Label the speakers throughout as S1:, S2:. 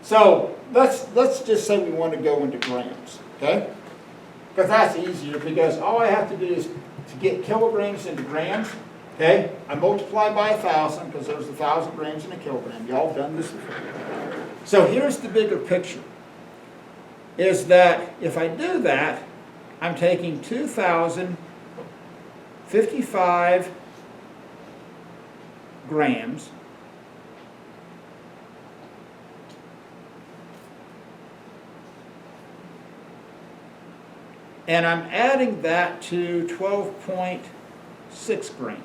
S1: So let's just say we want to go into grams, okay? Because that's easier, because all I have to do is to get kilograms into grams, okay? I multiply by 1,000 because there's 1,000 grams in a kilogram. Y'all done this before. So here's the bigger picture, is that if I do that, I'm taking 2,055 grams and I'm adding that to 12.6 grams.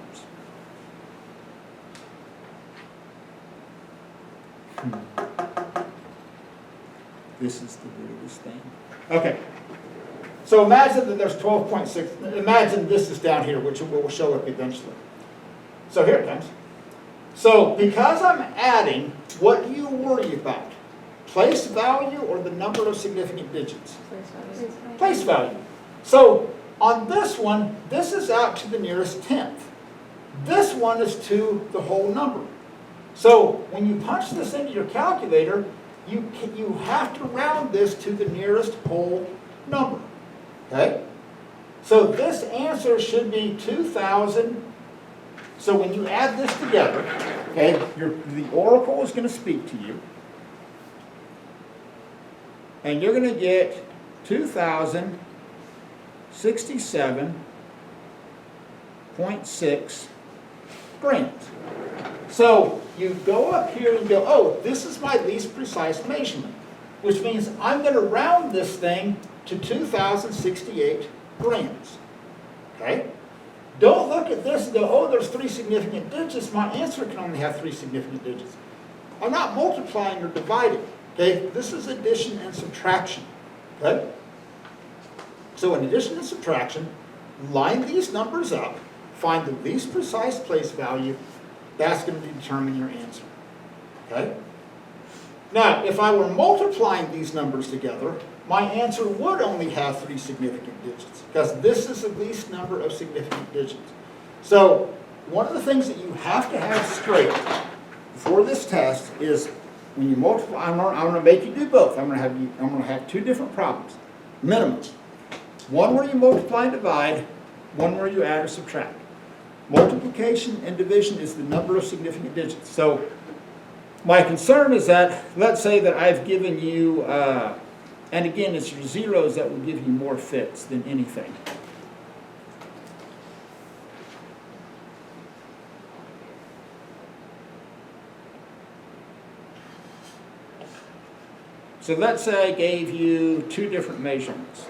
S1: This is the weirdest thing. Okay. So imagine that there's 12.6. Imagine this is down here, which will show up eventually. So here it comes. So because I'm adding, what do you worry about? Place value or the number of significant digits? Place value. So on this one, this is out to the nearest tenth. This one is to the whole number. So when you punch this into your calculator, you have to round this to the nearest whole number. Okay? So this answer should be 2,000. So when you add this together, okay, the oracle is going to speak to you. And you're going to get 2,067.6 grams. So you go up here and go, oh, this is my least precise measurement, which means I'm going to round this thing to 2,068 grams. Okay? Don't look at this and go, oh, there's 3 significant digits. My answer can only have 3 significant digits. I'm not multiplying or dividing. Okay? This is addition and subtraction. Okay? So in addition and subtraction, line these numbers up, find the least precise place value. That's going to determine your answer. Okay? Now, if I were multiplying these numbers together, my answer would only have 3 significant digits, because this is the least number of significant digits. So, one of the things that you have to have straight for this test is when you multiply. I'm going to make you do both. I'm going to have 2 different problems, minimums. One where you multiply and divide, one where you add or subtract. Multiplication and division is the number of significant digits. So my concern is that, let's say that I've given you, and again, it's your zeros that will give you more fits than anything. So let's say I gave you 2 different measurements.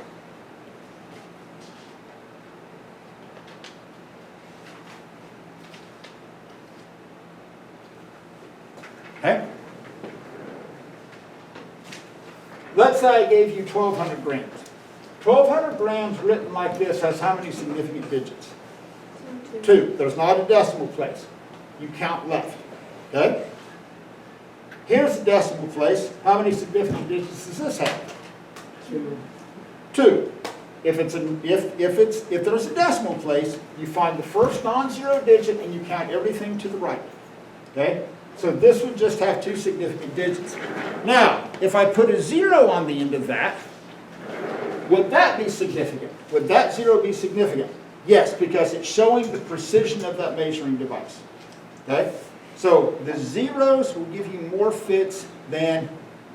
S1: Okay? Let's say I gave you 1,200 grams. 1,200 grams written like this has how many significant digits? 2. There's not a decimal place. You count left. Okay? Here's the decimal place. How many significant digits does this have? 2. If there's a decimal place, you find the first non-zero digit and you count everything to the right. Okay? So this would just have 2 significant digits. Now, if I put a 0 on the end of that, would that be significant? Would that 0 be significant? Yes, because it's showing the precision of that measuring device. Okay? So the zeros will give you more fits than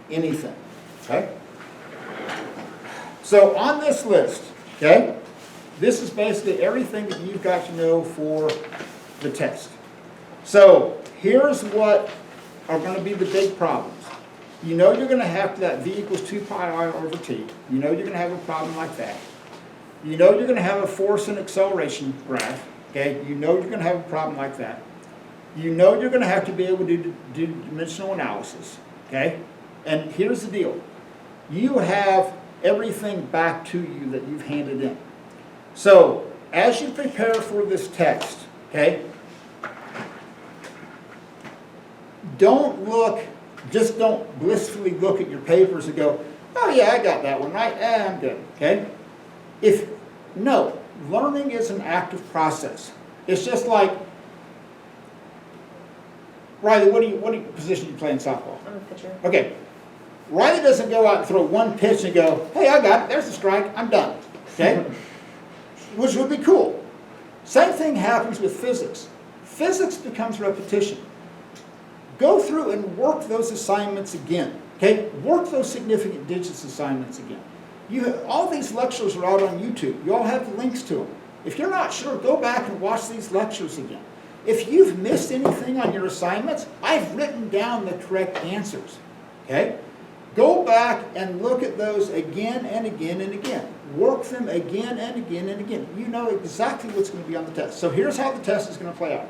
S1: anything. Okay? So on this list, okay, this is basically everything that you've got to know for the test. So here's what are going to be the big problems. You know you're going to have that v equals 2 pi r over t. You know you're going to have a problem like that. You know you're going to have a force and acceleration graph. Okay? You know you're going to have a problem like that. You know you're going to have to be able to do dimensional analysis. Okay? And here's the deal. You have everything back to you that you've handed in. So as you prepare for this test, okay, don't blissfully look at your papers and go, oh yeah, I got that one right, I'm good, okay? No, learning is an active process. It's just like, Riley, what position do you play in softball?
S2: I'm a pitcher.
S1: Okay, Riley doesn't go out and throw one pitch and go, hey, I got it, there's the strike, I'm done, okay? Which would be cool. Same thing happens with physics. Physics becomes repetition. Go through and work those assignments again, okay? Work those significant digits assignments again. All these lectures are out on YouTube. You all have the links to them. If you're not sure, go back and watch these lectures again. If you've missed anything on your assignments, I've written down the correct answers, okay? Go back and look at those again and again and again. Work them again and again and again. You know exactly what's going to be on the test. So here's how the test is going to play out.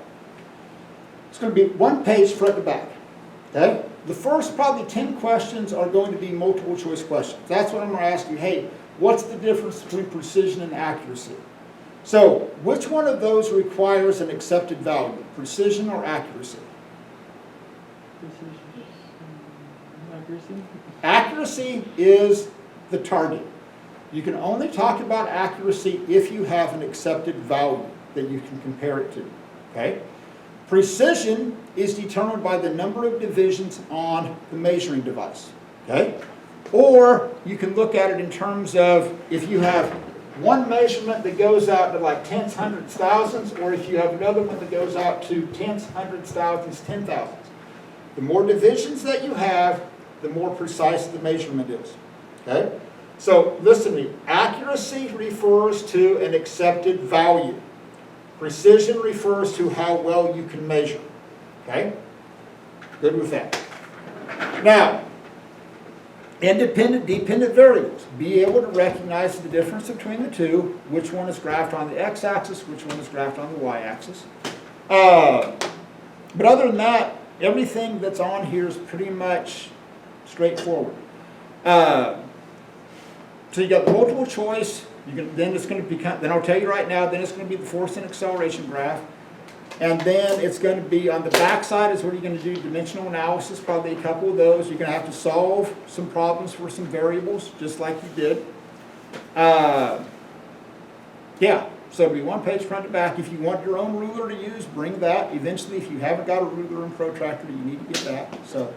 S1: It's going to be one page front to back, okay? The first probably 10 questions are going to be multiple choice questions. That's what I'm going to ask you. Hey, what's the difference between precision and accuracy? So, which one of those requires an accepted value, precision or accuracy?
S2: Accuracy.
S1: Accuracy is the target. You can only talk about accuracy if you have an accepted value that you can compare it to, okay? Precision is determined by the number of divisions on the measuring device, okay? Or you can look at it in terms of if you have one measurement that goes out to like tenths, hundredths, thousandths, or if you have another one that goes out to tenths, hundredths, thousandths, 10,000ths. The more divisions that you have, the more precise the measurement is, okay? So listen to me, accuracy refers to an accepted value. Precision refers to how well you can measure, okay? Good with that. Now, independent, dependent variables. Be able to recognize the difference between the two, which one is graphed on the x-axis, which one is graphed on the y-axis. But other than that, everything that's on here is pretty much straightforward. So you got the multiple choice, then it's going to become, then I'll tell you right now, then it's going to be the force and acceleration graph. And then it's going to be on the back side is where you're going to do dimensional analysis, probably a couple of those. You're going to have to solve some problems for some variables, just like you did. Yeah, so it'll be one page front to back. If you want your own ruler to use, bring that. Eventually, if you haven't got a ruler and protractor, you need to get that. So,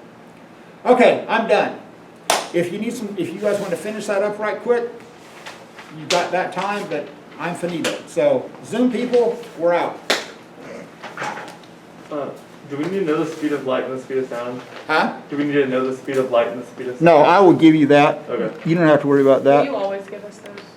S1: okay, I'm done. If you guys want to finish that up right quick, you've got that time, but I'm finito. So, Zoom people, we're out.
S2: Do we need to know the speed of light and the speed of sound?
S1: Huh?
S2: Do we need to know the speed of light and the speed of sound?
S1: No, I will give you that.
S2: Okay.
S1: You don't have to worry about
S3: Will
S1: that.
S3: you always give us those?